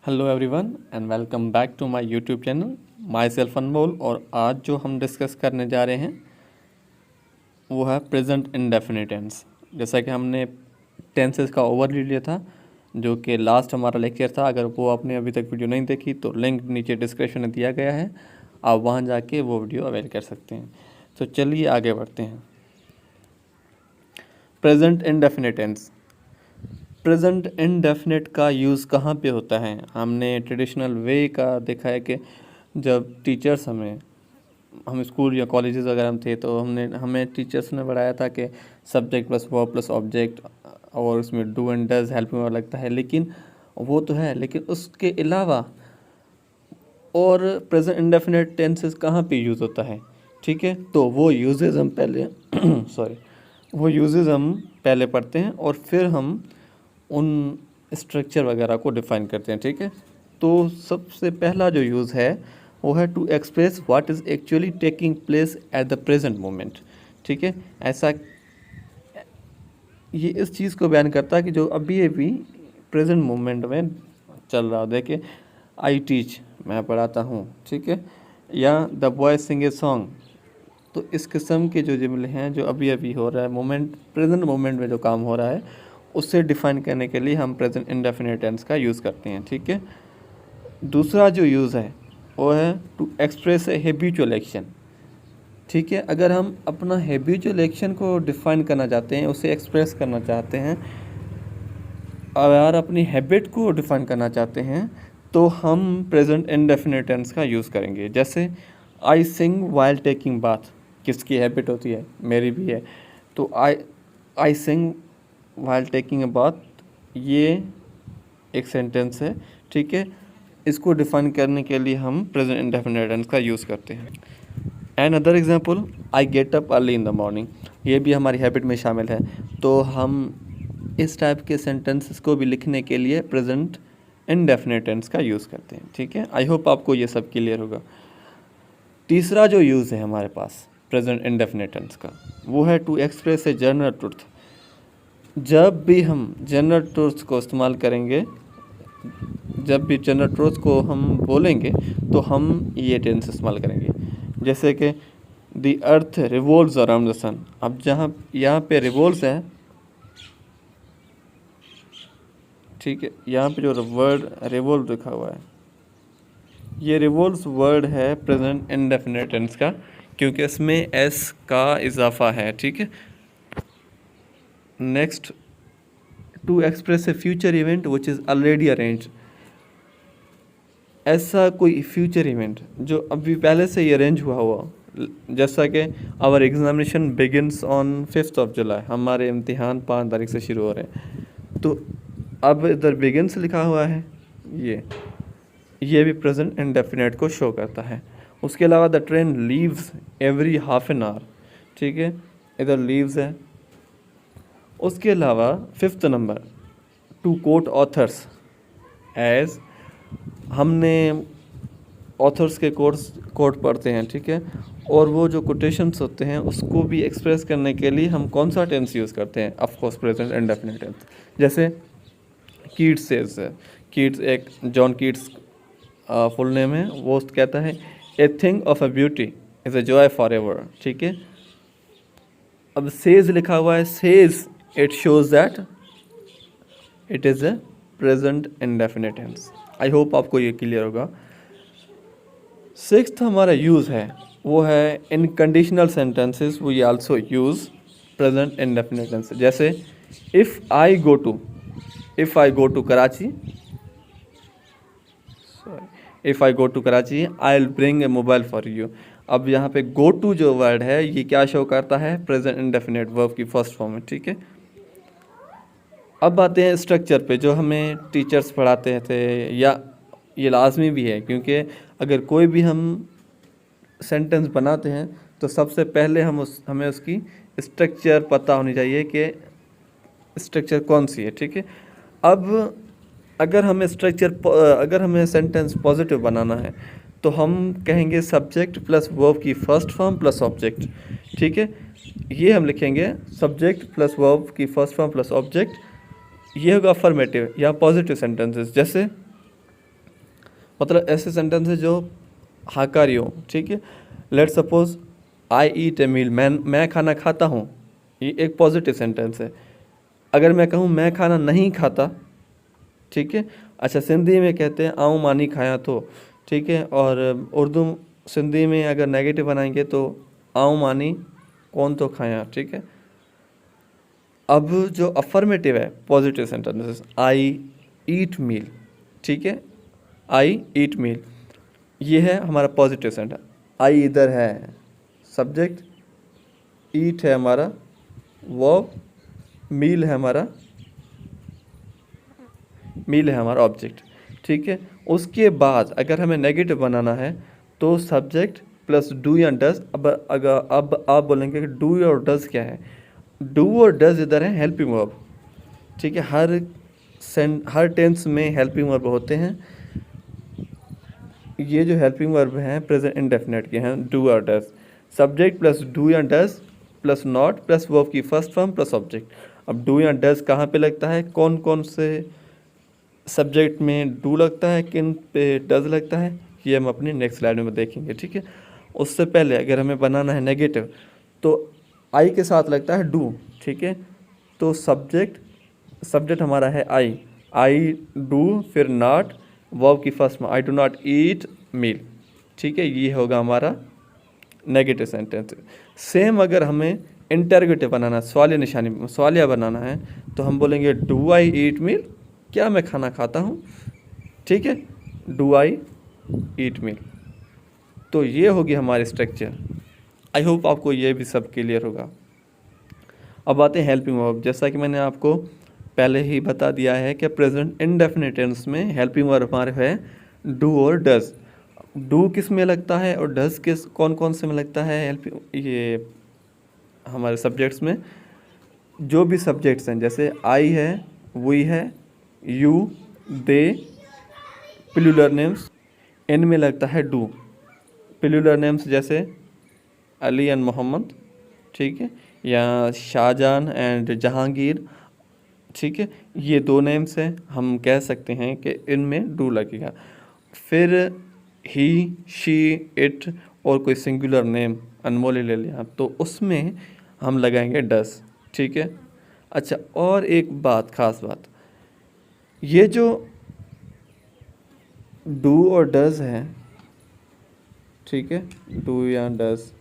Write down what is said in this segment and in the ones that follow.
Hello everyone and welcome back to my YouTube channel myself Anmol. और आज जो हम डिस्कस करने जा रहे हैं वो है प्रेजेंट इंडेफिनिट टेंस। जैसा कि हमने टेंसेस का ओवरव्यू लिया था जो कि लास्ट हमारा लेक्चर था। अगर वो आपने अभी तक वीडियो नहीं देखी तो लिंक नीचे डिस्क्रिप्शन में दिया गया है, आप वहाँ जाके वो वीडियो अवेल कर सकते हैं। तो चलिए आगे बढ़ते हैं। Present indefinite tense. Present indefinite का यूज़ कहाँ पे होता है? हमने ट्रेडिशनल वे का देखा है कि जब टीचर्स हम स्कूल या कॉलेजेस वगैरह में थे तो हमें टीचर्स ने बढ़ाया था कि subject plus verb plus object, और उसमें do and does helping verb लगता है। लेकिन वो तो है, लेकिन उसके अलावा और प्रेजेंट इंडेफिनिट टेंसेस कहाँ पे यूज़ होता है? ठीक है, तो वो यूजेस हम पहले पहले पढ़ते हैं और फिर हम उन स्ट्रक्चर वगैरह को डिफाइन करते हैं। ठीक है, तो सबसे पहला जो यूज़ है वो है to express what is actually taking place at the present moment. ठीक है, ऐसा ये इस चीज़ को बयान करता है कि जो अभी अभी प्रेजेंट मोमेंट में चल रहा हो। देखिए, आई टीच, मैं पढ़ाता हूँ, ठीक है, या the boy sing a song. तो इस किस्म के जो जुमले हैं जो अभी अभी हो रहा है, मोमेंट प्रेजेंट मोमेंट में जो काम हो रहा है उससे डिफाइन करने के लिए हम प्रेजेंट इंडेफिनिट टेंस का यूज़ करते हैं। ठीक है, दूसरा जो यूज़ है वो है to express a habitual action. ठीक है, अगर हम अपना हैबिचुअल एक्शन को डिफाइन करना चाहते हैं, उसे एक्सप्रेस करना चाहते हैं, अगर अपनी हैबिट को डिफाइन करना चाहते हैं तो हम प्रेजेंट इंडेफिनिट टेंस का यूज़ करेंगे। जैसे आई सिंग वाइल टेकिंग बाथ, किसकी हैबिट होती है? मेरी भी है। तो आई सिंग वाइल टेकिंग अ बाथ, ये एक सेंटेंस है। ठीक है, इसको डिफाइन करने के लिए हम प्रेजेंट इंडेफिनिट टेंस का यूज़ करते हैं। And other example, I get up early in the morning, ये भी हमारी हैबिट में शामिल है। तो हम इस टाइप के सेंटेंसेस को भी लिखने के लिए प्रेजेंट इंडेफिनिट टेंस का यूज़ करते हैं। ठीक है, आई होप आपको ये सब क्लियर होगा। तीसरा जो यूज़ है हमारे पास प्रेजेंट इंडेफिनिट टेंस का वो है to express a general truth. जब भी हम जनरल ट्रुथ्स को इस्तेमाल करेंगे, जब भी जनरल ट्रुथ को हम बोलेंगे तो हम ये टेंस इस्तेमाल करेंगे। जैसे कि the earth revolves around the sun. अब जहाँ यहाँ पे रिवॉल्व्स है, ठीक है, यहाँ पे जो वर्ड रिवॉल्व लिखा हुआ है, ये रिवॉल्व्स वर्ड है प्रेजेंट इंडेफिनिट टेंस का, क्योंकि इसमें एस का इजाफा है। ठीक है, next, to express a future event which is already arranged. ऐसा कोई फ्यूचर इवेंट जो अभी पहले से ही अरेंज हुआ, जैसा कि our examination begins on 5th of July, हमारे इम्तिहान 5 तारीख से शुरू हो रहे हैं। तो अब इधर बिगिनस लिखा हुआ है, ये भी प्रेजेंट इंडेफिनिट को शो करता है। उसके अलावा the train leaves every half an hour, ठीक है, इधर लीव्स है। उसके अलावा 5th number, to quote authors, as हमने ऑथर्स के कोट पढ़ते हैं। ठीक है, और वो जो कोटेशंस होते हैं उसको भी एक्सप्रेस करने के लिए हम कौन सा टेंस यूज़ करते हैं? Of course present indefinite tense. जैसे कीट्स सेज, कीट्स एक जॉन कीट्स फुल नेम है, वो कहता है a thing of a beauty is a joy forever. ठीक है, अब सेज लिखा हुआ है, says it shows that it is a present indefinite tense. I hope आपको ये क्लियर होगा। 6th हमारा यूज़ है वो है in conditional sentences we also use present indefinite tense. जैसे if I go to Karachi, if I go to Karachi I will bring a mobile for you. अब यहाँ पे गो टू जो वर्ड है ये क्या शो करता है? प्रेजेंट इंडेफिनिट वर्ब की फर्स्ट फॉर्म में। ठीक है, अब आते हैं स्ट्रक्चर पे जो हमें टीचर्स पढ़ाते थे, या ये लाजमी भी है, क्योंकि अगर कोई भी हम सेंटेंस बनाते हैं तो सबसे पहले हमें उसकी स्ट्रक्चर पता होनी चाहिए कि स्ट्रक्चर कौन सी है। ठीक है, अब अगर हमें सेंटेंस पॉजिटिव बनाना है तो हम कहेंगे सब्जेक्ट प्लस वर्ब की फर्स्ट फॉर्म प्लस ऑब्जेक्ट। ठीक है, ये हम लिखेंगे सब्जेक्ट प्लस वर्ब की फर्स्ट फॉर्म प्लस ऑब्जेक्ट, ये होगा अफर्मेटिव या पॉजिटिव सेंटेंसेस। जैसे मतलब ऐसे सेंटेंस है जो हाकारी हो, ठीक है। लेट सपोज आई ईट ए मील, मैं खाना खाता हूँ, ये एक पॉजिटिव सेंटेंस है। अगर मैं कहूँ मैं खाना नहीं खाता, ठीक है। अच्छा, सिंधी में कहते हैं आऊँ मानी खाया तो, ठीक है। और उर्दू सिंधी में अगर नेगेटिव बनाएंगे तो आऊँ मानी कौन तो खाया, ठीक है। अब जो अफर्मेटिव है पॉजिटिव सेंटेंसेस, आई ईट मील, ठीक है, आई ईट मील, ये है हमारा पॉजिटिव सेंटेंस। आई इधर है सब्जेक्ट, ईट है हमारा वर्ब, मील है हमारा ऑब्जेक्ट, ठीक है। उसके बाद अगर हमें नेगेटिव बनाना है तो सब्जेक्ट प्लस डू या डज। अब आप बोलेंगे कि डू और डज क्या है। डू और डज इधर है हेल्पिंग वर्ब, ठीक है। हर टेंस में हेल्पिंग वर्ब होते हैं। ये जो हेल्पिंग वर्ब हैं प्रेजेंट इंडेफिनिट के हैं, डू और डज। सब्जेक्ट प्लस डू या does plus not plus verb की फर्स्ट फॉर्म प्लस ऑब्जेक्ट। अब डू या डज कहाँ पे लगता है, कौन कौन से सब्जेक्ट में डू लगता है, किन पे डज लगता है, ये हम अपनी नेक्स्ट स्लाइड में देखेंगे, ठीक है। उससे पहले अगर हमें बनाना है नेगेटिव तो आई के साथ लगता है डू, ठीक है। तो सब्जेक्ट हमारा है आई डू, फिर नॉट, वर्ब की फर्स्ट में आई डू नॉट ईट मील, ठीक है। ये होगा हमारा नेगेटिव सेंटेंस। सेम अगर हमें इंटरोगेटिव बनाना, सवालिया बनाना है तो हम बोलेंगे डू आई ईट मील, क्या मैं खाना खाता हूँ, ठीक है। डू आई ईट मील। तो ये होगी हमारी स्ट्रक्चर। आई होप आपको ये भी सब क्लियर होगा। अब आते हैं हेल्पिंग वर्ब। जैसा कि मैंने आपको पहले ही बता दिया है कि प्रेजेंट इंडेफिनिट टेंस में हेल्पिंग वर्ब हमारे है डू और डज। डू किस में लगता है और डज किस कौन कौन से में लगता है ये हमारे सब्जेक्ट्स में। जो भी सब्जेक्ट्स हैं जैसे आई है, वी है, यू, दे, प्लूरल नेम्स, इनमें लगता है डू। प्लूरल नेम्स जैसे अली एंड मोहम्मद, ठीक है, या शाहजहान एंड जहांगीर, ठीक है। ये दो नेम्स हैं, हम कह सकते हैं कि इनमें डू लगेगा। फिर ही, शी, इट और कोई सिंगुलर नेम अनमोल ले लिया तो उसमें हम लगाएंगे डस, ठीक है। अच्छा, और एक बात, खास बात, ये जो डू और डज है, ठीक है, डू या डज,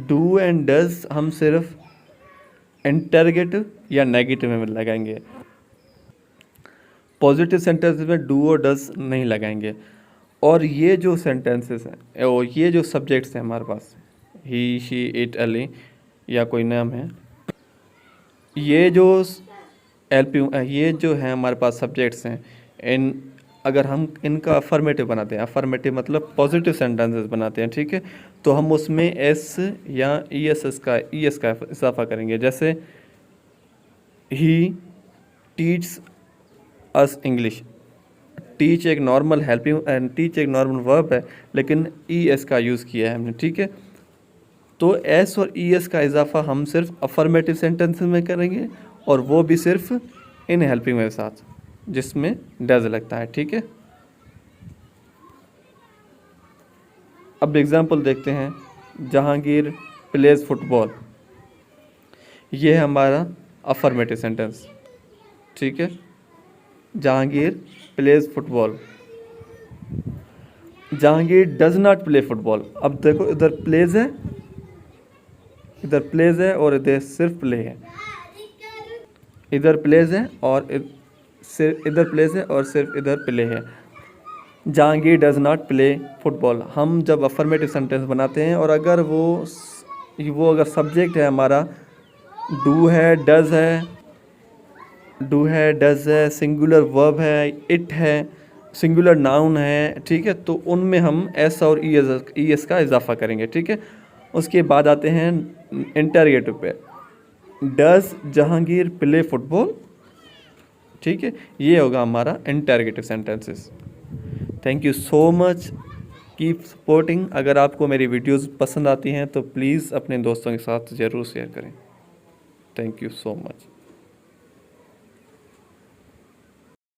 डू एंड डज हम सिर्फ इंटरगेटिव या नेगेटिव में लगाएंगे। पॉजिटिव सेंटेंसेस में डू और डज नहीं लगाएंगे। और ये जो सेंटेंसेस हैं और ये जो सब्जेक्ट्स हैं हमारे पास, ही, शी, इट, अली या कोई नाम है, ये जो है हमारे पास सब्जेक्ट्स हैं, अगर हम इनका अफर्मेटिव बनाते हैं, अफर्मेटिव मतलब पॉजिटिव सेंटेंसेस बनाते हैं, ठीक है, तो हम उसमें एस या ई एस का इजाफा करेंगे। जैसे ही टीच अस इंग्लिश। टीच एक नॉर्मल टीच एक नॉर्मल वर्ब है, लेकिन ई एस का यूज़ किया है हमने, ठीक है। तो एस और ई एस का इजाफा हम सिर्फ अफर्मेटिव सेंटेंसेस में करेंगे और वो भी सिर्फ इन हेल्पिंग के साथ जिसमें डज लगता है, ठीक है। अब एग्जांपल देखते हैं। जहांगीर प्लेज फुटबॉल, ये है हमारा अफर्मेटिव सेंटेंस, ठीक है। Jahangir plays football. Jahangir does not play football. अब देखो, इधर प्लेज है और इधर सिर्फ प्ले है। इधर प्लेज है और इधर प्लेज है और सिर्फ इधर प्ले है। Jahangir does not play football. हम जब अफर्मेटिव सेंटेंस बनाते हैं और अगर वो अगर सब्जेक्ट है हमारा डू है, डज है, सिंगुलर वर्ब है, इट है, सिंगुलर नाउन है, ठीक है, तो उनमें हम एस और ई एस का इजाफा करेंगे, ठीक है। उसके बाद आते हैं इंटरोगेटिव पे। डज जहांगीर प्ले फुटबॉल, ठीक है, ये होगा हमारा interrogative sentences. Thank you so much, keep supporting. अगर आपको मेरी वीडियोस पसंद आती हैं तो प्लीज़ अपने दोस्तों के साथ ज़रूर शेयर करें। Thank you so much.